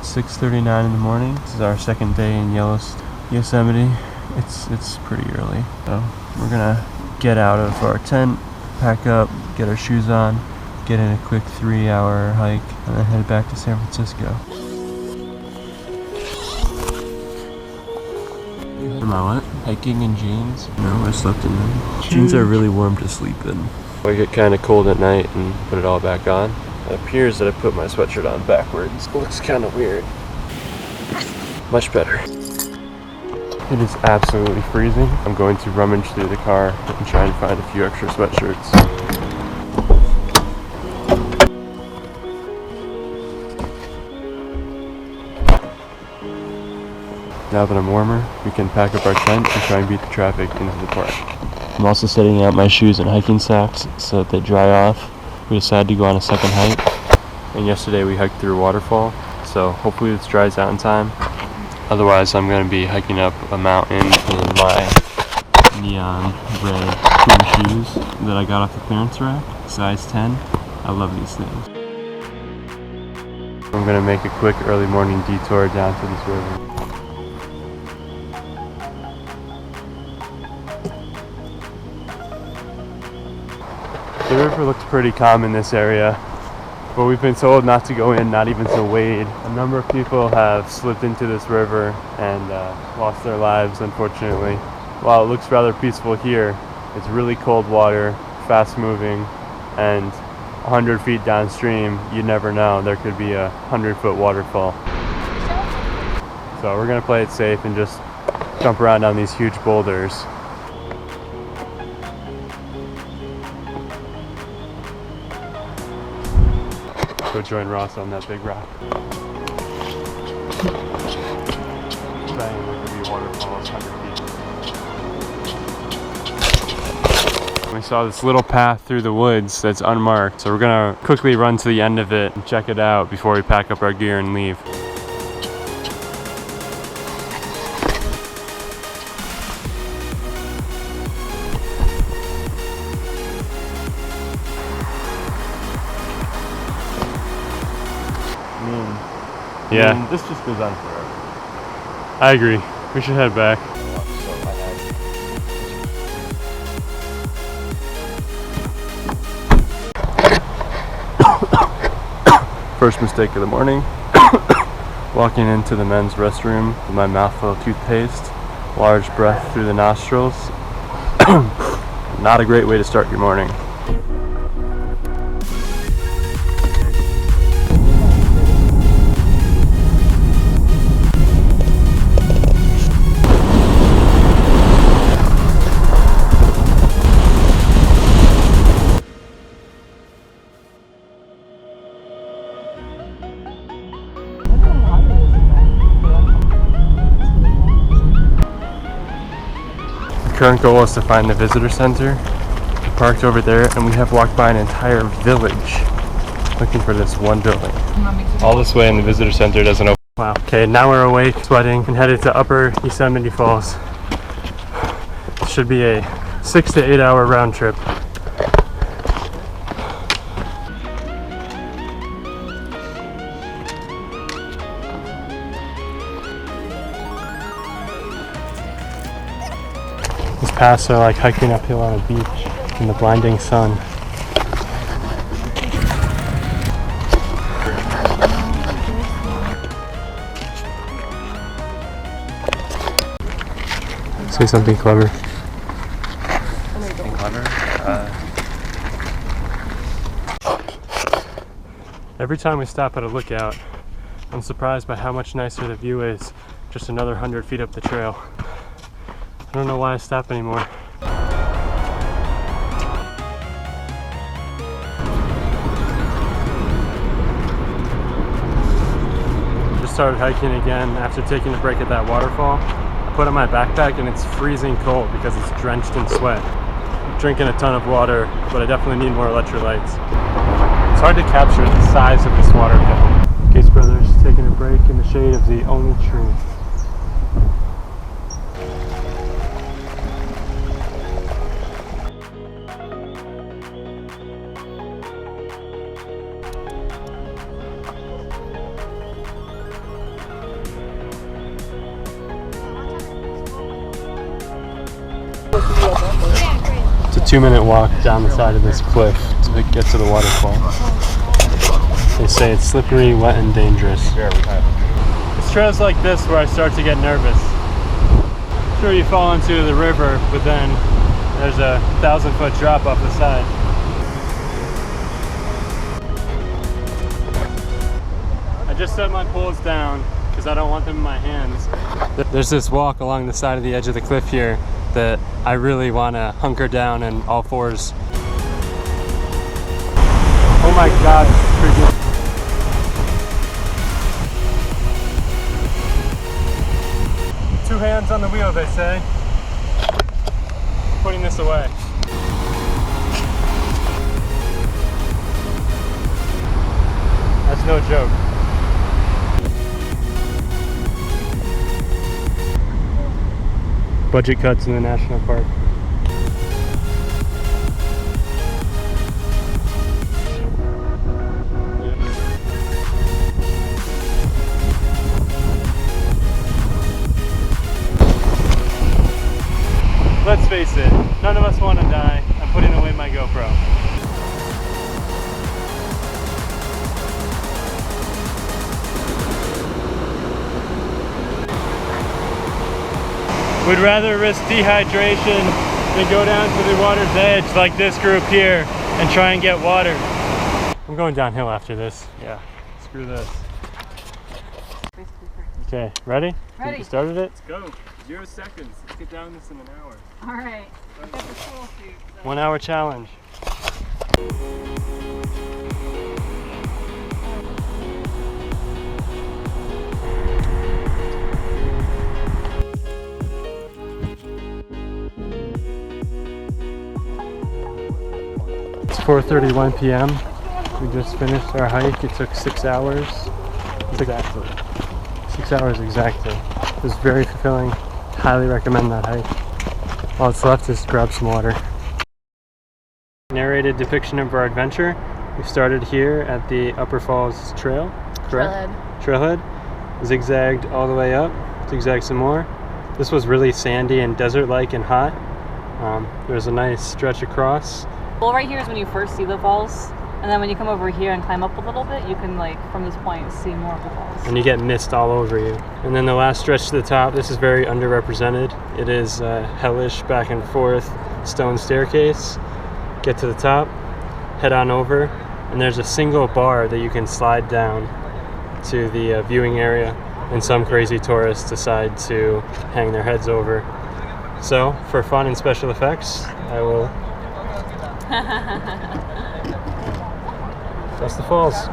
6:39 in the morning. This is our second day in Yosemite. It's pretty early, so we're gonna get out of our tent, pack up, get our shoes on, get in a quick 3-hour hike, and then head back to San Francisco. Am I what? Hiking in jeans? No, I slept in them. Jeans are really warm to sleep in. I get kind of cold at night and put it all back on. It appears that I put my sweatshirt on backwards. It looks kind of weird. Much better. It is absolutely freezing. I'm going to rummage through the car and try and find a few extra sweatshirts. Now that I'm warmer, we can pack up our tent and try and beat the traffic into the park. I'm also setting out my shoes and hiking socks so that they dry off. We decided to go on a second hike, and yesterday we hiked through a waterfall, so hopefully this dries out in time. Otherwise, I'm going to be hiking up a mountain in my neon red Puma shoes that I got off the clearance rack, size 10. I love these things. I'm going to make a quick early morning detour down to this river. The river looks pretty calm in this area, but we've been told not to go in, not even to wade. A number of people have slipped into this river and lost their lives, unfortunately. While it looks rather peaceful here, it's really cold water, fast moving, and 100 feet downstream, you never know, there could be a 100-foot waterfall. So we're gonna play it safe and just jump around on these huge boulders. Go join Ross on that big rock. Bang, there could be waterfalls 100 feet. We saw this little path through the woods that's unmarked, so we're gonna quickly run to the end of it and check it out before we pack up our gear and leave. Yeah. This just goes on forever. I agree. We should head back. First mistake of the morning. Walking into the men's restroom with my mouth full of toothpaste, large breath through the nostrils. Not a great way to start your morning. Current goal is to find the visitor center. We parked over there and we have walked by an entire village looking for this one building. All this way and the visitor center doesn't open. Wow. Okay, now we're awake, sweating, and headed to Upper Yosemite Falls. It should be a 6 to 8 hour round trip. These paths are like hiking uphill on a beach in the blinding sun. Say something clever. Something clever? Every time we stop at a lookout, I'm surprised by how much nicer the view is just another 100 feet up the trail. I don't know why I stop anymore. Just started hiking again after taking a break at that waterfall. I put on my backpack and it's freezing cold because it's drenched in sweat. I'm drinking a ton of water, but I definitely need more electrolytes. It's hard to capture the size of this water pit. Gates Brothers taking a break in the shade of the only tree. It's a 2-minute walk down the side of this cliff to get to the waterfall. They say it's slippery, wet, and dangerous. It's trails like this where I start to get nervous. Sure, you fall into the river, but then there's a 1,000-foot drop off the side. I just set my poles down because I don't want them in my hands. There's this walk along the side of the edge of the cliff here that I really want to hunker down in all fours. Oh my God, this is freaking... Two hands on the wheel, they say. Putting this away. That's no joke. Budget cuts in the national park. Let's face it, none of us want to die. I'm putting away my GoPro. We'd rather risk dehydration than go down to the water's edge like this group here and try and get water. I'm going downhill after this. Yeah, screw this. Okay, ready? Ready. You started it? Let's go. 0 seconds. Let's get down this in an hour. All right. I've got the full suit. So. 1 hour challenge. It's 4:31 p.m. We just finished our hike. It took 6 hours. Exactly. 6 hours exactly. It was very fulfilling. Highly recommend that hike. All that's left is to grab some water. Narrated depiction of our adventure. We started here at the Upper Falls Trail, correct? Trailhead. Zigzagged all the way up. Zigzagged some more. This was really sandy and desert-like and hot. There's a nice stretch across. Well, right here is when you first see the falls. And then when you come over here and climb up a little bit, you can, like, from this point, see more of the falls. And you get mist all over you. And then the last stretch to the top, this is very underrepresented. It is hellish back and forth stone staircase. Get to the top, head on over, and there's a single bar that you can slide down to the viewing area. And some crazy tourists decide to hang their heads over. So, for fun and special effects, I will... That's the falls.